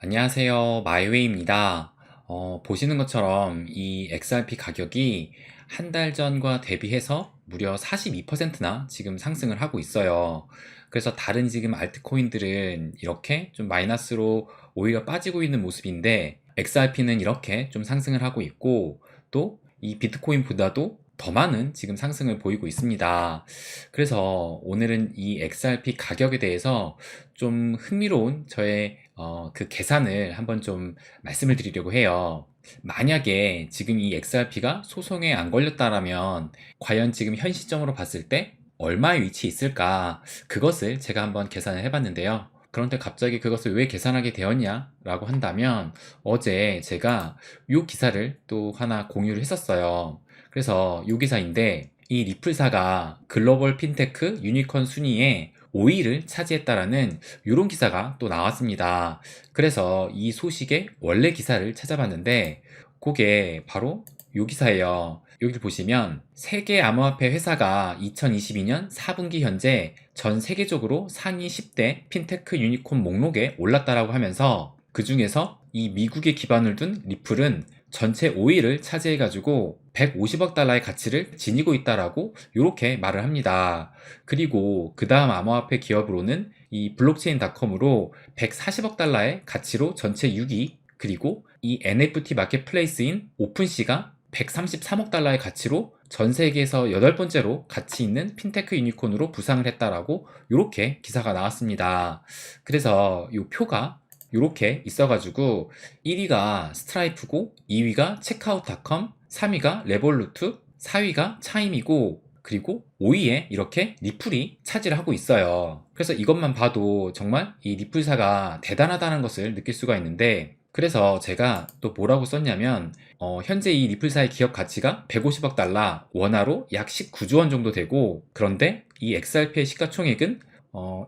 안녕하세요. 마이웨이입니다. 보시는 것처럼 이 XRP 가격이 한 달 전과 대비해서 무려 42%나 지금 상승을 하고 있어요. 그래서 다른 지금 알트코인들은 이렇게 좀 마이너스로 오히려 빠지고 있는 모습인데 XRP는 이렇게 좀 상승을 하고 있고 또 이 비트코인보다도 더 많은 지금 상승을 보이고 있습니다. 그래서 오늘은 이 XRP 가격에 대해서 좀 흥미로운 저의 그 계산을 한번 좀 말씀을 드리려고 해요. 만약에 지금 이 XRP가 소송에 안 걸렸다라면 과연 지금 현 시점으로 봤을 때 얼마의 위치에 있을까? 그것을 제가 한번 계산을 해봤는데요. 그런데 갑자기 그것을 왜 계산하게 되었냐라고 한다면 어제 제가 이 기사를 또 하나 공유를 했었어요. 그래서 이 기사인데 이 리플사가 글로벌 핀테크 유니콘 순위에 5위를 차지했다라는 이런 기사가 또 나왔습니다. 그래서 이 소식의 원래 기사를 찾아봤는데 그게 바로 이 기사예요. 여기를 보시면 세계 암호화폐 회사가 2022년 4분기 현재 전 세계적으로 상위 10대 핀테크 유니콘 목록에 올랐다라고 하면서 그 중에서 이 미국에 기반을 둔 리플은 전체 5위를 차지해가지고 150억 달러의 가치를 지니고 있다라고 이렇게 말을 합니다. 그리고 그 다음 암호화폐 기업으로는 이 블록체인닷컴으로 140억 달러의 가치로 전체 6위, 그리고 이 NFT 마켓플레이스인 오픈시가 133억 달러의 가치로 전 세계에서 8번째로 가치 있는 핀테크 유니콘으로 부상을 했다라고 이렇게 기사가 나왔습니다. 그래서 이 표가 이렇게 있어가지고 1위가 스트라이프고 2위가 체크아웃닷컴, 3위가 레볼루트, 4위가 차임이고 그리고 5위에 이렇게 리플이 차지를 하고 있어요. 그래서 이것만 봐도 정말 이 리플사가 대단하다는 것을 느낄 수가 있는데 그래서 제가 또 뭐라고 썼냐면 현재 이 리플사의 기업 가치가 150억 달러, 원화로 약 19조 원 정도 되고 그런데 이 XRP의 시가총액은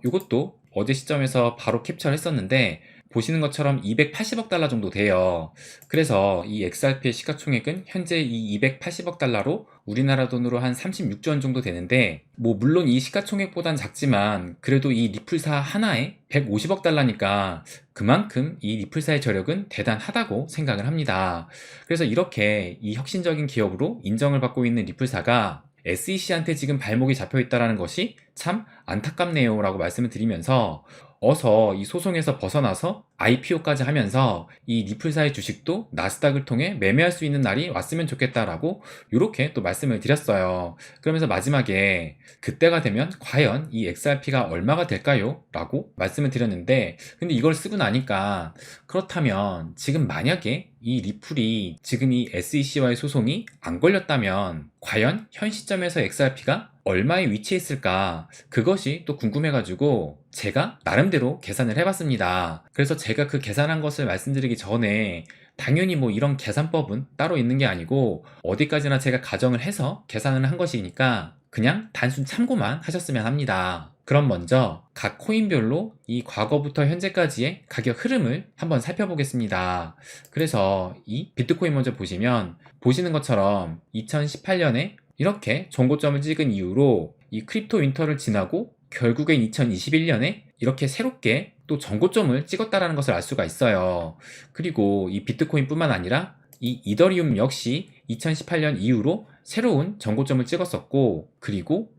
이것도 어제 시점에서 바로 캡처를 했었는데 보시는 것처럼 280억 달러 정도 돼요. 그래서 이 XRP의 시가총액은 현재 이 280억 달러로 우리나라 돈으로 한 36조 원 정도 되는데 뭐 물론 이 시가총액보단 작지만 그래도 이 리플사 하나에 150억 달러니까 그만큼 이 리플사의 저력은 대단하다고 생각을 합니다. 그래서 이렇게 이 혁신적인 기업으로 인정을 받고 있는 리플사가 SEC한테 지금 발목이 잡혀 있다는 것이 참 안타깝네요 라고 말씀을 드리면서 어서 이 소송에서 벗어나서 IPO까지 하면서 이 리플사의 주식도 나스닥을 통해 매매할 수 있는 날이 왔으면 좋겠다라고 이렇게 또 말씀을 드렸어요. 그러면서 마지막에 그때가 되면 과연 이 XRP가 얼마가 될까요? 라고 말씀을 드렸는데 근데 이걸 쓰고 나니까 그렇다면 지금 만약에 이 리플이 지금 이 SEC와의 소송이 안 걸렸다면 과연 현 시점에서 XRP가 얼마에 위치했을까? 그것이 또 궁금해가지고 제가 나름대로 계산을 해봤습니다. 그래서 제가 그 계산한 것을 말씀드리기 전에 당연히 뭐 이런 계산법은 따로 있는 게 아니고 어디까지나 제가 가정을 해서 계산을 한 것이니까 그냥 단순 참고만 하셨으면 합니다. 그럼 먼저 각 코인별로 이 과거부터 현재까지의 가격 흐름을 한번 살펴보겠습니다. 그래서 이 비트코인 먼저 보시면 보시는 것처럼 2018년에 이렇게 정고점을 찍은 이후로 이 크립토 윈터를 지나고 결국엔 2021년에 이렇게 새롭게 또 정고점을 찍었다라는 것을 알 수가 있어요. 그리고 이 비트코인뿐만 아니라 이 이더리움 역시 2018년 이후로 새로운 정고점을 찍었었고 그리고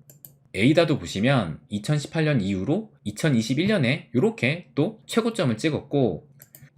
에이다도 보시면 2018년 이후로 2021년에 이렇게 또 최고점을 찍었고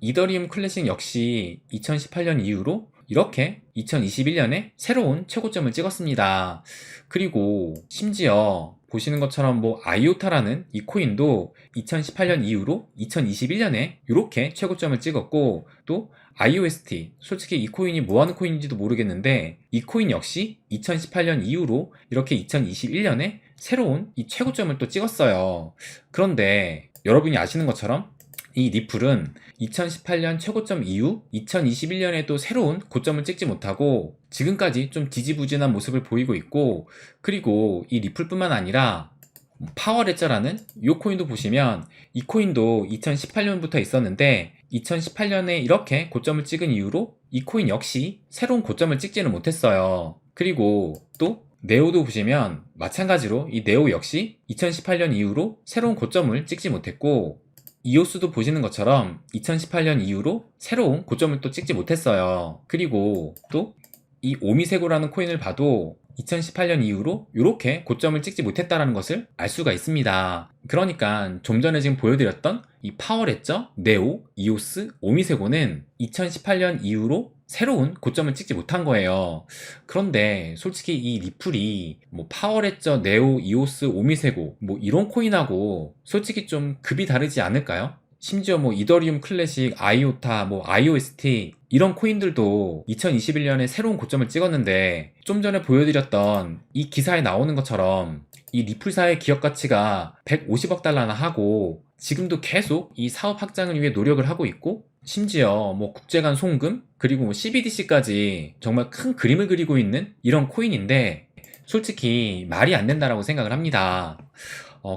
이더리움 클래식 역시 2018년 이후로 이렇게 2021년에 새로운 최고점을 찍었습니다. 그리고 심지어 보시는 것처럼 뭐 아이오타라는 이 코인도 2018년 이후로 2021년에 이렇게 최고점을 찍었고 또 IOST 솔직히 이 코인이 뭐 하는 코인인지도 모르겠는데 이 코인 역시 2018년 이후로 이렇게 2021년에 새로운 이 최고점을 또 찍었어요. 그런데 여러분이 아시는 것처럼 이 리플은 2018년 최고점 이후 2021년에도 새로운 고점을 찍지 못하고 지금까지 좀 뒤지부진한 모습을 보이고 있고 그리고 이 리플뿐만 아니라 파워레저라는 이 코인도 보시면 이 코인도 2018년부터 있었는데 2018년에 이렇게 고점을 찍은 이후로 이 코인 역시 새로운 고점을 찍지는 못했어요. 그리고 또 네오도 보시면 마찬가지로 이 네오 역시 2018년 이후로 새로운 고점을 찍지 못했고 이오스도 보시는 것처럼 2018년 이후로 새로운 고점을 또 찍지 못했어요. 그리고 또 이 오미세고라는 코인을 봐도 2018년 이후로 이렇게 고점을 찍지 못했다는 것을 알 수가 있습니다. 그러니까 좀 전에 지금 보여드렸던 이 파워레저, 네오, 이오스, 오미세고는 2018년 이후로 새로운 고점을 찍지 못한 거예요. 그런데 솔직히 이 리플이 뭐 파워레저, 네오, 이오스, 오미세고 뭐 이런 코인하고 솔직히 좀 급이 다르지 않을까요? 심지어 뭐 이더리움 클래식, 아이오타, 뭐 IOST 이런 코인들도 2021년에 새로운 고점을 찍었는데 좀 전에 보여드렸던 이 기사에 나오는 것처럼 이 리플사의 기업 가치가 150억 달러나 하고 지금도 계속 이 사업 확장을 위해 노력을 하고 있고 심지어 뭐 국제 간 송금 그리고 뭐 CBDC까지 정말 큰 그림을 그리고 있는 이런 코인인데 솔직히 말이 안 된다라고 생각을 합니다.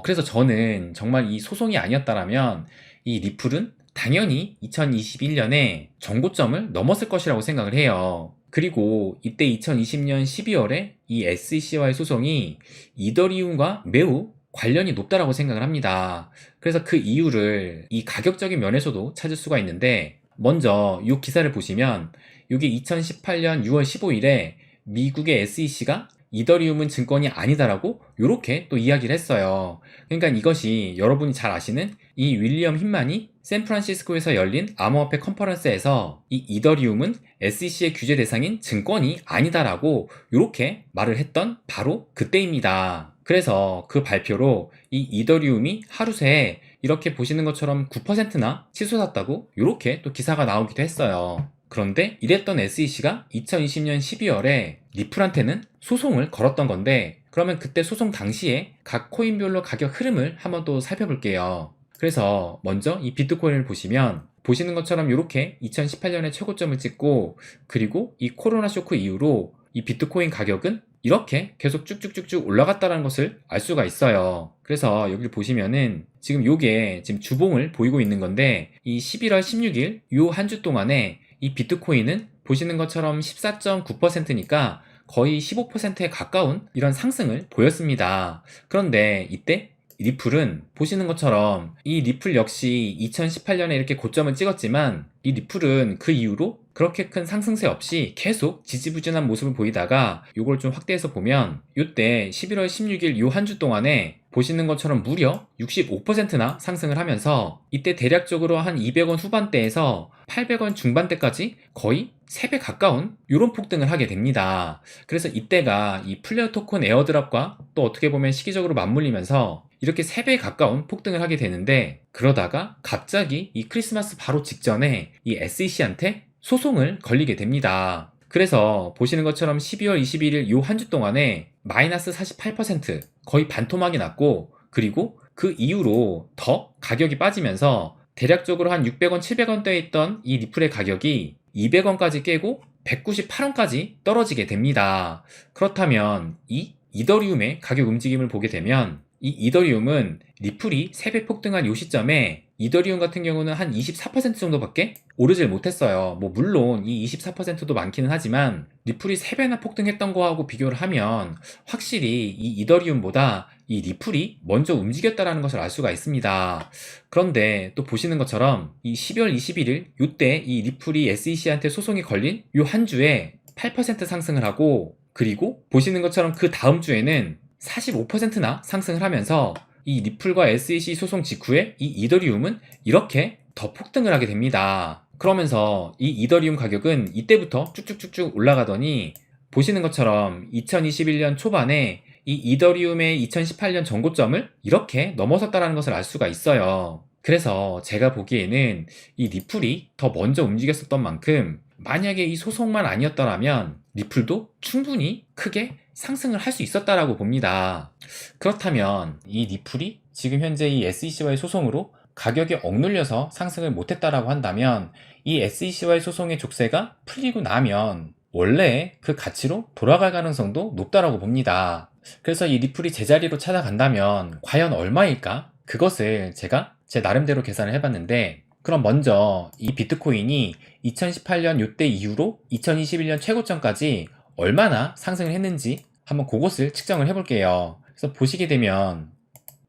그래서 저는 정말 이 소송이 아니었다라면 이 리플은 당연히 2021년에 정고점을 넘었을 것이라고 생각을 해요. 그리고 이때 2020년 12월에 이 SEC와의 소송이 이더리움과 매우 관련이 높다라고 생각을 합니다. 그래서 그 이유를 이 가격적인 면에서도 찾을 수가 있는데 먼저 이 기사를 보시면 이게 2018년 6월 15일에 미국의 SEC가 이더리움은 증권이 아니다라고 이렇게 또 이야기를 했어요. 그러니까 이것이 여러분이 잘 아시는 이 윌리엄 힌만이 샌프란시스코에서 열린 암호화폐 컨퍼런스에서 이 이더리움은 SEC의 규제 대상인 증권이 아니다라고 이렇게 말을 했던 바로 그때입니다. 그래서 그 발표로 이 이더리움이 하루 새에 이렇게 보시는 것처럼 9%나 치솟았다고 이렇게 또 기사가 나오기도 했어요. 그런데 이랬던 SEC가 2020년 12월에 리플한테는 소송을 걸었던 건데 그러면 그때 소송 당시에 각 코인별로 가격 흐름을 한번 또 살펴볼게요. 그래서 먼저 이 비트코인을 보시면 보시는 것처럼 이렇게 2018년에 최고점을 찍고 그리고 이 코로나 쇼크 이후로 이 비트코인 가격은 이렇게 계속 쭉쭉쭉쭉 올라갔다는 것을 알 수가 있어요. 그래서 여기를 보시면은 지금 요게 지금 주봉을 보이고 있는 건데 이 11월 16일 요 한 주 동안에 이 비트코인은 보시는 것처럼 14.9%니까 거의 15%에 가까운 이런 상승을 보였습니다. 그런데 이때 리플은 보시는 것처럼 이 리플 역시 2018년에 이렇게 고점을 찍었지만 이 리플은 그 이후로 그렇게 큰 상승세 없이 계속 지지부진한 모습을 보이다가 이걸 좀 확대해서 보면 이때 11월 16일 요 한 주 동안에 보시는 것처럼 무려 65%나 상승을 하면서 이때 대략적으로 한 200원 후반대에서 800원 중반대까지 거의 3배 가까운 이런 폭등을 하게 됩니다. 그래서 이때가 이 플레어 토큰 에어드랍과 또 어떻게 보면 시기적으로 맞물리면서 이렇게 3배 가까운 폭등을 하게 되는데 그러다가 갑자기 이 크리스마스 바로 직전에 이 SEC한테 소송을 걸리게 됩니다. 그래서 보시는 것처럼 12월 21일 요 한 주 동안에 마이너스 48% 거의 반토막이 났고 그리고 그 이후로 더 가격이 빠지면서 대략적으로 한 600원, 700원대에 있던 이 리플의 가격이 200원까지 깨고 198원까지 떨어지게 됩니다. 그렇다면 이 이더리움의 가격 움직임을 보게 되면 이 이더리움은 리플이 3배 폭등한 이 시점에 이더리움 같은 경우는 한 24% 정도밖에 오르질 못했어요. 뭐 물론 이 24%도 많기는 하지만 리플이 3배나 폭등했던 거하고 비교를 하면 확실히 이 이더리움보다 이 리플이 먼저 움직였다라는 것을 알 수가 있습니다. 그런데 또 보시는 것처럼 이 12월 21일 이때 이 리플이 SEC한테 소송이 걸린 이 한 주에 8% 상승을 하고 그리고 보시는 것처럼 그 다음 주에는 45%나 상승을 하면서 이 리플과 SEC 소송 직후에 이 이더리움은 이렇게 더 폭등을 하게 됩니다. 그러면서 이 이더리움 가격은 이때부터 쭉쭉쭉쭉 올라가더니 보시는 것처럼 2021년 초반에 이 이더리움의 2018년 전고점을 이렇게 넘어섰다는 것을 알 수가 있어요. 그래서 제가 보기에는 이 리플이 더 먼저 움직였었던 만큼 만약에 이 소송만 아니었더라면 리플도 충분히 크게 상승을 할 수 있었다라고 봅니다. 그렇다면 이 리플이 지금 현재 이 SEC와의 소송으로 가격이 억눌려서 상승을 못했다라고 한다면 이 SEC와의 소송의 족쇄가 풀리고 나면 원래 그 가치로 돌아갈 가능성도 높다라고 봅니다. 그래서 이 리플이 제자리로 찾아간다면 과연 얼마일까? 그것을 제가 제 나름대로 계산을 해봤는데 그럼 먼저 이 비트코인이 2018년 요때 이후로 2021년 최고점까지 얼마나 상승을 했는지 한번 그것을 측정을 해볼게요. 그래서 보시게 되면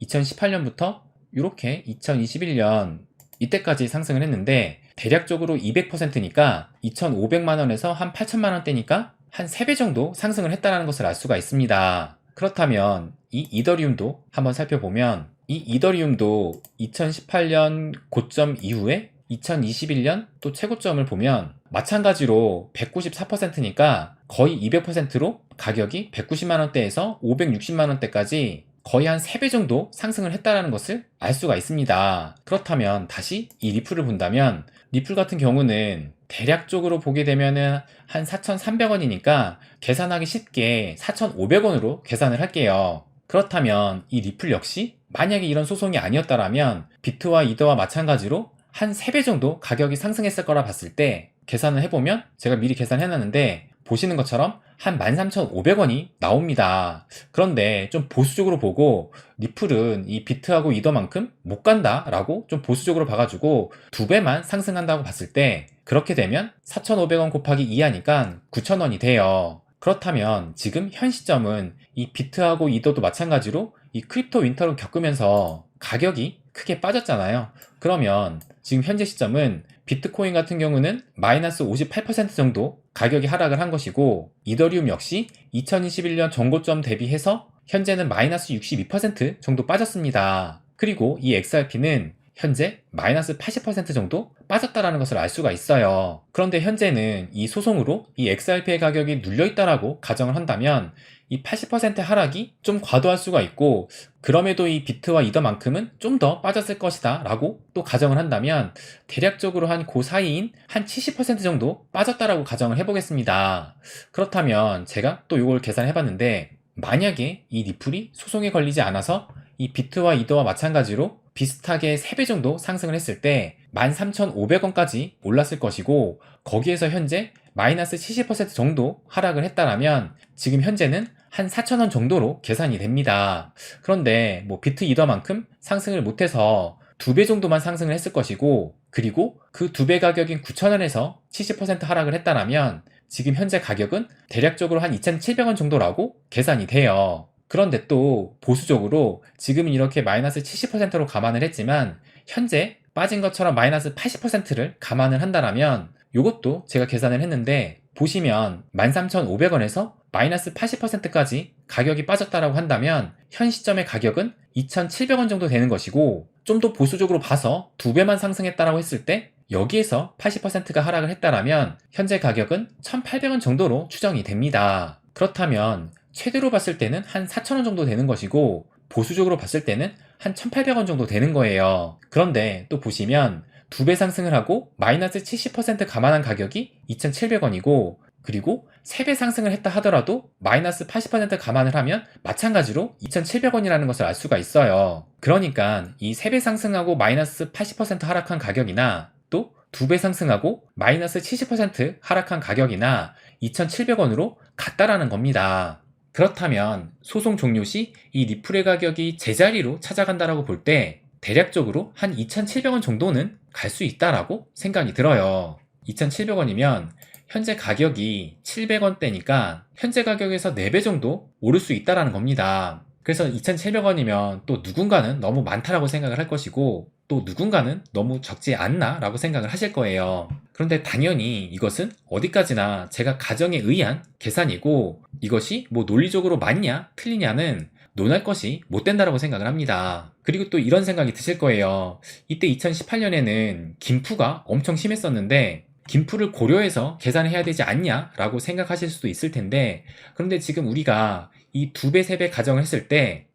2018년부터 이렇게 2021년 이때까지 상승을 했는데 대략적으로 200%니까 2,500만 원에서 한 8천만 원대니까 한 3배 정도 상승을 했다는 것을 알 수가 있습니다. 그렇다면 이 이더리움도 한번 살펴보면 이 이더리움도 2018년 고점 이후에 2021년 또 최고점을 보면 마찬가지로 194%니까 거의 200%로 가격이 190만 원대에서 560만 원대까지 거의 한 3배 정도 상승을 했다는 것을 알 수가 있습니다. 그렇다면 다시 이 리플을 본다면 리플 같은 경우는 대략적으로 보게 되면은 한 4,300원이니까 계산하기 쉽게 4,500원으로 계산을 할게요. 그렇다면 이 리플 역시 만약에 이런 소송이 아니었다라면 비트와 이더와 마찬가지로 한 3배 정도 가격이 상승했을 거라 봤을 때 계산을 해보면 제가 미리 계산해놨는데 보시는 것처럼 한 13,500원이 나옵니다. 그런데 좀 보수적으로 보고 리플은 이 비트하고 이더만큼 못 간다 라고 좀 보수적으로 봐가지고 2배만 상승한다고 봤을 때 그렇게 되면 4,500원 곱하기 2 하니까 9,000원이 돼요. 그렇다면 지금 현 시점은 이 비트하고 이더도 마찬가지로 이 크립토 윈터를 겪으면서 가격이 크게 빠졌잖아요. 그러면 지금 현재 시점은 비트코인 같은 경우는 마이너스 58% 정도 가격이 하락을 한 것이고 이더리움 역시 2021년 전고점 대비해서 현재는 마이너스 62% 정도 빠졌습니다. 그리고 이 XRP는 현재 마이너스 80% 정도 빠졌다라는 것을 알 수가 있어요. 그런데 현재는 이 소송으로 이 XRP의 가격이 눌려있다라고 가정을 한다면 이 80% 하락이 좀 과도할 수가 있고 그럼에도 이 비트와 이더만큼은 좀 더 빠졌을 것이다 라고 또 가정을 한다면 대략적으로 한 그 사이인 한 70% 정도 빠졌다라고 가정을 해보겠습니다. 그렇다면 제가 또 이걸 계산해봤는데 만약에 이 리플이 소송에 걸리지 않아서 이 비트와 이더와 마찬가지로 비슷하게 3배 정도 상승을 했을 때 13,500원까지 올랐을 것이고 거기에서 현재 마이너스 70% 정도 하락을 했다라면 지금 현재는 한 4,000원 정도로 계산이 됩니다. 그런데 뭐 비트 이더만큼 상승을 못해서 2배 정도만 상승을 했을 것이고 그리고 그 2배 가격인 9,000원에서 70% 하락을 했다라면 지금 현재 가격은 대략적으로 한 2,700원 정도라고 계산이 돼요. 그런데 또 보수적으로 지금은 이렇게 마이너스 70%로 감안을 했지만 현재 빠진 것처럼 마이너스 80%를 감안을 한다라면 이것도 제가 계산을 했는데 보시면 13,500원에서 마이너스 80%까지 가격이 빠졌다라고 한다면 현 시점의 가격은 2,700원 정도 되는 것이고 좀 더 보수적으로 봐서 2배만 상승했다라고 했을 때 여기에서 80%가 하락을 했다라면 현재 가격은 1,800원 정도로 추정이 됩니다. 그렇다면 최대로 봤을 때는 한 4,000원 정도 되는 것이고 보수적으로 봤을 때는 한 1,800원 정도 되는 거예요. 그런데 또 보시면 2배 상승을 하고 마이너스 70% 감안한 가격이 2,700원이고 그리고 3배 상승을 했다 하더라도 마이너스 80% 감안을 하면 마찬가지로 2,700원이라는 것을 알 수가 있어요. 그러니까 이 3배 상승하고 마이너스 80% 하락한 가격이나 또 2배 상승하고 마이너스 70% 하락한 가격이나 2,700원으로 같다라는 겁니다. 그렇다면 소송 종료 시 이 리플의 가격이 제자리로 찾아간다라고 볼 때 대략적으로 한 2,700원 정도는 갈 수 있다라고 생각이 들어요. 2,700원이면 현재 가격이 700원대니까 현재 가격에서 4배 정도 오를 수 있다라는 겁니다. 그래서 2,700원이면 또 누군가는 너무 많다라고 생각을 할 것이고 또 누군가는 너무 적지 않나 라고 생각을 하실 거예요. 그런데 당연히 이것은 어디까지나 제가 가정에 의한 계산이고 이것이 뭐 논리적으로 맞냐 틀리냐는 논할 것이 못 된다라고 생각을 합니다. 그리고 또 이런 생각이 드실 거예요. 이때 2018년에는 김푸가 엄청 심했었는데 김푸를 고려해서 계산해야 되지 않냐 라고 생각하실 수도 있을 텐데 그런데 지금 우리가 이 2배, 3배 가정을 했을 때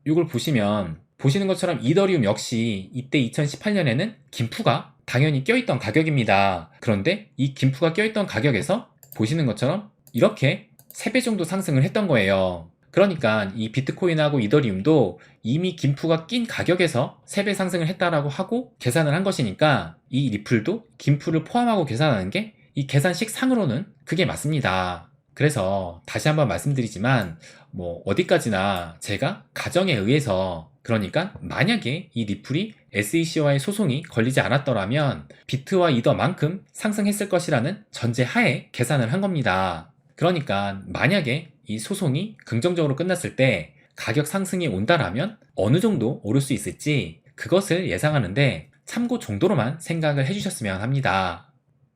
이걸 보시면 보시는 것처럼 이더리움 역시 이때 2018년에는 김푸가 당연히 껴있던 가격입니다. 그런데 이 김푸가 껴있던 가격에서 보시는 것처럼 이렇게 3배 정도 상승을 했던 거예요. 그러니까 이 비트코인하고 이더리움도 이미 김푸가 낀 가격에서 3배 상승을 했다라고 하고 계산을 한 것이니까 이 리플도 김푸를 포함하고 계산하는 게 이 계산식 상으로는 그게 맞습니다. 그래서 다시 한번 말씀드리지만 뭐 어디까지나 제가 가정에 의해서 그러니까 만약에 이 리플이 SEC와의 소송이 걸리지 않았더라면 비트와 이더만큼 상승했을 것이라는 전제하에 계산을 한 겁니다. 그러니까 만약에 이 소송이 긍정적으로 끝났을 때 가격 상승이 온다라면 어느 정도 오를 수 있을지 그것을 예상하는데 참고 정도로만 생각을 해주셨으면 합니다.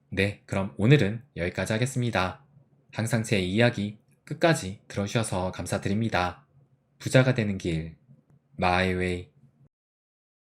네, 그럼 오늘은 여기까지 하겠습니다. 항상 제 이야기 끝까지 들어주셔서 감사드립니다. 부자가 되는 길, 마이 웨이.